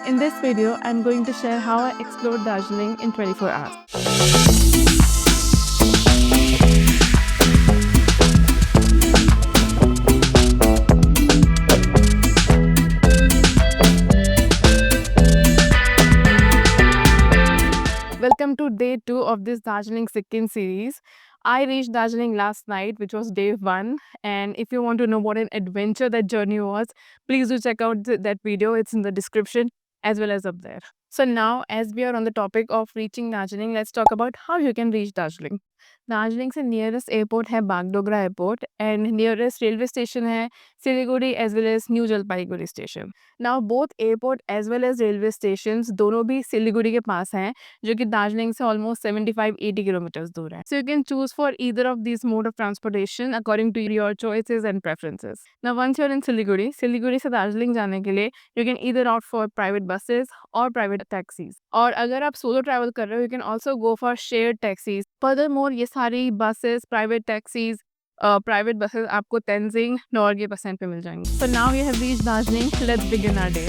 In this video, I'm going to share how I explored Darjeeling in 24 hours. Welcome to day 2 of this Darjeeling Sikkim series. I reached Darjeeling last night, which was day 1. And if you want to know what an adventure that journey was, please do check out that video. It's in the description as well as up there. So now, as we are on the topic of reaching Darjeeling, let's talk about how you can reach Darjeeling. Darjeeling से nearest airport है Bagdogra airport and nearest railway station है Siliguri as well as New Jalpaiguri station. Now both airport as well as railway station दोनों भी सिलीगुड़ी के पास हैं, जो कि दार्जिलिंग से ऑलमोस्ट 75-80 किलोमीटर्स दूर है. So you can choose for either of this mode of transportation according to your choices and preferences. Now once you are in Siliguri से दार्जिलिंग जाने के लिए you can either opt for private buses और private taxis. और अगर आप solo travel कर रहे हो you can also go for shared taxis. Furthermore ये सारी buses private taxis private buses आपको तेंजिंग नॉर्गे परसेंट पे मिल जाएंगी. So now we have reached Darjeeling. Let's begin our day.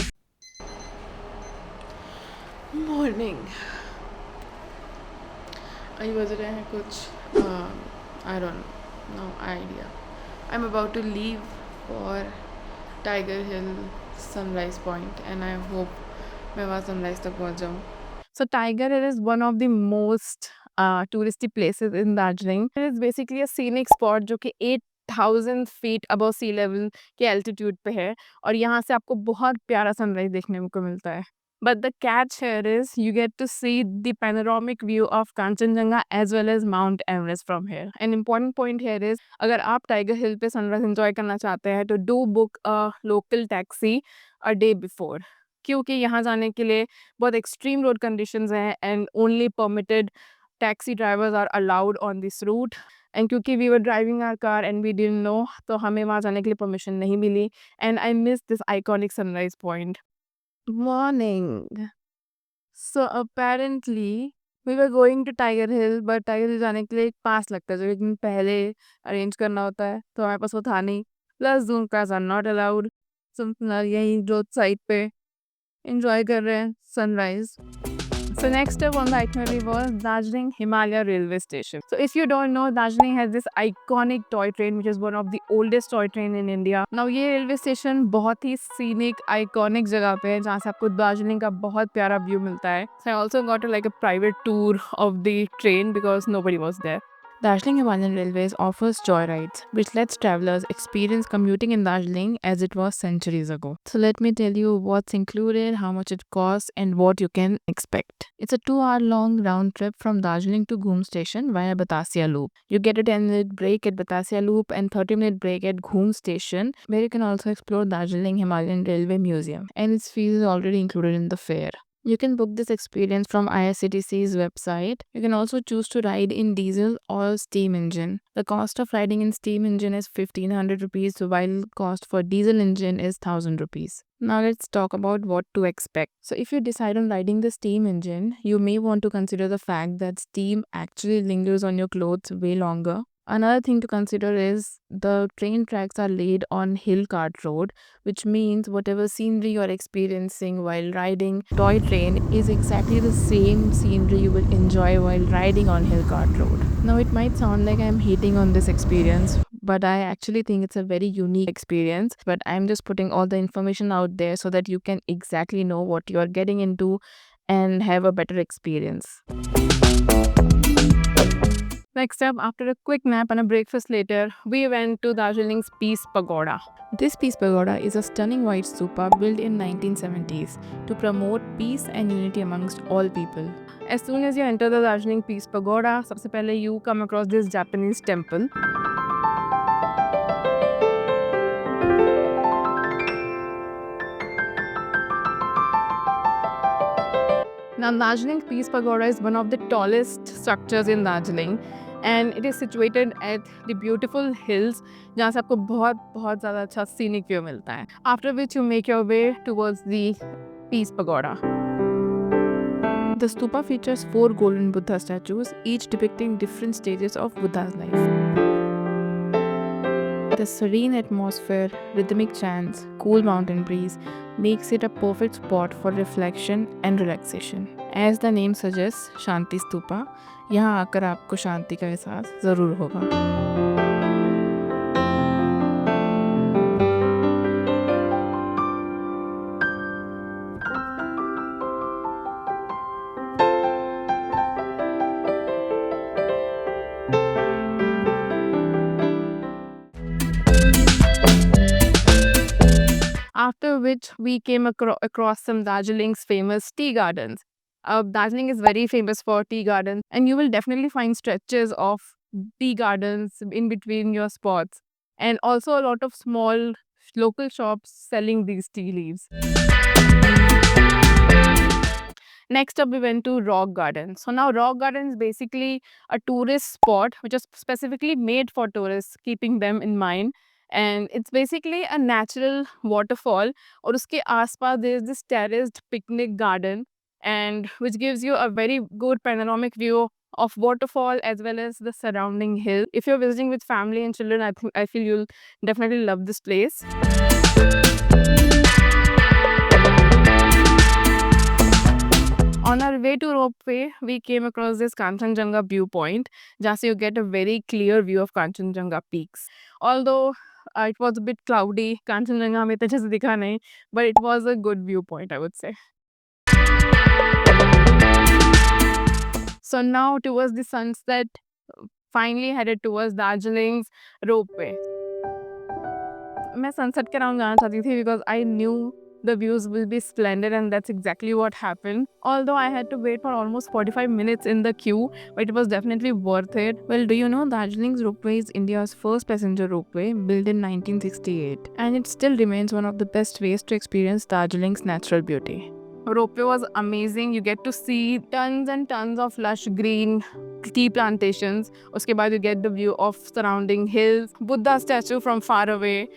Morning अभी बज रहे हैं कुछ I don't know idea. I am about to leave for Tiger Hill sunrise point and I hope मैं वहाँ सनराइज तक पहुँच जाऊँ. So Tiger Hill is one of the most touristy places in Darjeeling. It is basically a scenic spot जो कि 8,000 feet above sea level के altitude पे है और यहाँ से आपको बहुत प्यारा सनराइज देखने को मिलता है. But the catch here is you get to see the panoramic view of Kanchenjunga as well as Mount Everest from here. An important point here is अगर आप टाइगर हिल पे सनराइज एंजॉय करना चाहते हैं तो do book a local taxi a day before. क्योंकि यहाँ जाने के लिए बहुत एक्सट्रीम रोड कंडीशंस हैं and only permitted taxi drivers are allowed on this route. And क्योंकि we were driving our car and we didn't know, तो हमें वहाँ जाने के लिए परमिशन नहीं मिली and I miss this iconic sunrise point. Morning. So apparently we were going to Tiger Hill, but Tiger Hill जाने के लिए एक पास लगता है जो एक दिन पहले अरेंज करना होता है, तो हमारे पास वो था नहीं. Plus zoom cars are not allowed. यहीं रोड साइड पे enjoy कर रहे हैं sunrise. So next step on the itinerary was Darjeeling Himalaya Railway Station. So if you don't know, Darjeeling has this iconic toy train which is one of the oldest toy train in India. Now ये railway station बहुत ही scenic iconic जगह पे है जहाँ से आपको दार्जिलिंग का बहुत प्यारा व्यू मिलता है. So I also got like a private tour of the train because nobody was there. Darjeeling Himalayan Railways offers joyrides, which lets travelers experience commuting in Darjeeling as it was centuries ago. So let me tell you what's included, how much it costs, and what you can expect. It's a 2-hour long round trip from Darjeeling to Ghum Station via Batasia Loop. You get a 10-minute break at Batasia Loop and 30-minute break at Ghum Station, where you can also explore Darjeeling Himalayan Railway Museum, and its fees is already included in the fare. You can book this experience from IRCTC's website. You can also choose to ride in diesel or steam engine. The cost of riding in steam engine is 1,500 rupees, while cost for diesel engine is 1,000 rupees. Now let's talk about what to expect. So if you decide on riding the steam engine, you may want to consider the fact that steam actually lingers on your clothes way longer. Another thing to consider is the train tracks are laid on hill cart road, which means whatever scenery you're experiencing while riding toy train is exactly the same scenery you will enjoy while riding on hill cart road. Now it might sound like I'm hating on this experience, but I actually think it's a very unique experience. But I'm just putting all the information out there so that you can exactly know what you're getting into and have a better experience. Next up, after a quick nap and a breakfast later, we went to Darjeeling's Peace Pagoda. This Peace Pagoda is a stunning white stupa built in 1970s to promote peace and unity amongst all people. As soon as you enter the Darjeeling Peace Pagoda, सबसे पहले you come across this Japanese temple. Now, Darjeeling Peace Pagoda is one of the tallest structures in Darjeeling, and it is situated at the beautiful hills जहाँ से आपको बहुत ज़्यादा अच्छा scenic view मिलता है. After which you make your way towards the Peace Pagoda. The stupa features 4 golden Buddha statues, each depicting different stages of Buddha's life. The serene atmosphere, rhythmic chants, cool mountain breeze makes it a perfect spot for reflection and relaxation. As the name suggests, Shanti Stupa, यहाँ आकर आपको शांति का एहसास ज़रूर होगा। After which we came across some Darjeeling's famous tea gardens. Darjeeling is very famous for tea gardens, and you will definitely find stretches of tea gardens in between your spots, and also a lot of small local shops selling these tea leaves. Next up, we went to Rock Garden. So now Rock Garden is basically a tourist spot which is specifically made for tourists, keeping them in mind. And it's basically a natural waterfall. और उसके आसपास there is this terraced picnic garden, and which gives you a very good panoramic view of waterfall as well as the surrounding hill. If you're visiting with family and children, I feel you'll definitely love this place. On our way to ropeway, we came across this Kanchenjunga viewpoint, जहाँ से you get a very clear view of Kanchenjunga peaks. Although it was a bit cloudy, Kanchenjunga हमें तो अच्छे से दिखा नहीं, but it was a good viewpoint, I would say. So now towards the sunset, finally headed towards Darjeeling's ropeway. मैं sunset के around जाना चाहती थी because I knew the views will be splendid, and that's exactly what happened. Although I had to wait for almost 45 minutes in the queue, but it was definitely worth it. Well, do you know Darjeeling's ropeway is India's first passenger ropeway, built in 1968, and it still remains one of the best ways to experience Darjeeling's natural beauty. Ropeway was amazing. You get to see tons and tons of lush green tea plantations. Uske baad you get the view of surrounding hills, Buddha statue from far away.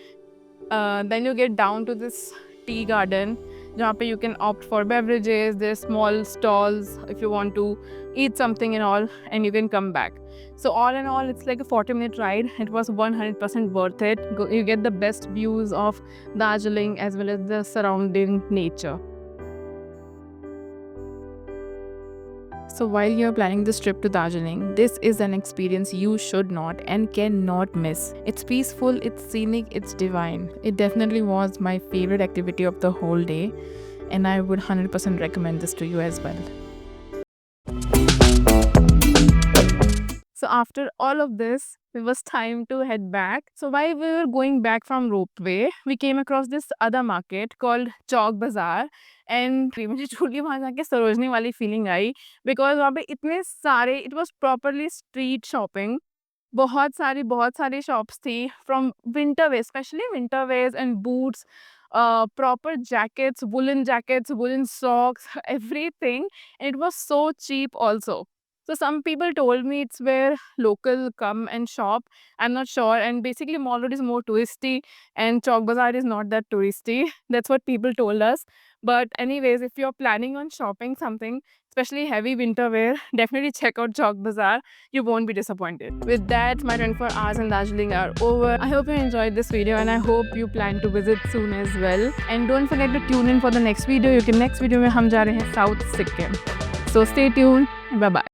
Then you get down to this tea garden, जहाँ पे you can opt for beverages. There's small stalls if you want to eat something and all, and you can come back. So all in all, it's like a 40-minute ride. It was 100% worth it. You get the best views of Darjeeling as well as the surrounding nature. So while you're planning this trip to Darjeeling, this is an experience you should not and cannot miss. It's peaceful, it's scenic, it's divine. It definitely was my favorite activity of the whole day, and I would 100% recommend this to you as well. So after all of this, it was time to head back. So while we were going back from ropeway, we came across this other market called Chowk Bazaar. And मुझे truly वहाँ जाके सरोजनी वाली feeling I, because वहाँ पे इतने सारे, it was properly street shopping. बहुत सारी shops थी, from winter wear, especially winter wears and boots, proper jackets, woolen socks, everything. And it was so cheap also. So some people told me it's where local come and shop. I'm not sure. And basically Mall Road is more touristy and Chowk Bazaar is not that touristy. That's what people told us. But anyways, if you're planning on shopping something, especially heavy winter wear, definitely check out Chowk Bazaar. You won't be disappointed. With that, my 24 hours in Darjeeling are over. I hope you enjoyed this video, and I hope you plan to visit soon as well. And don't forget to tune in for the next video. Next video में हम जा रहे हैं South Sikkim. So stay tuned. Bye bye.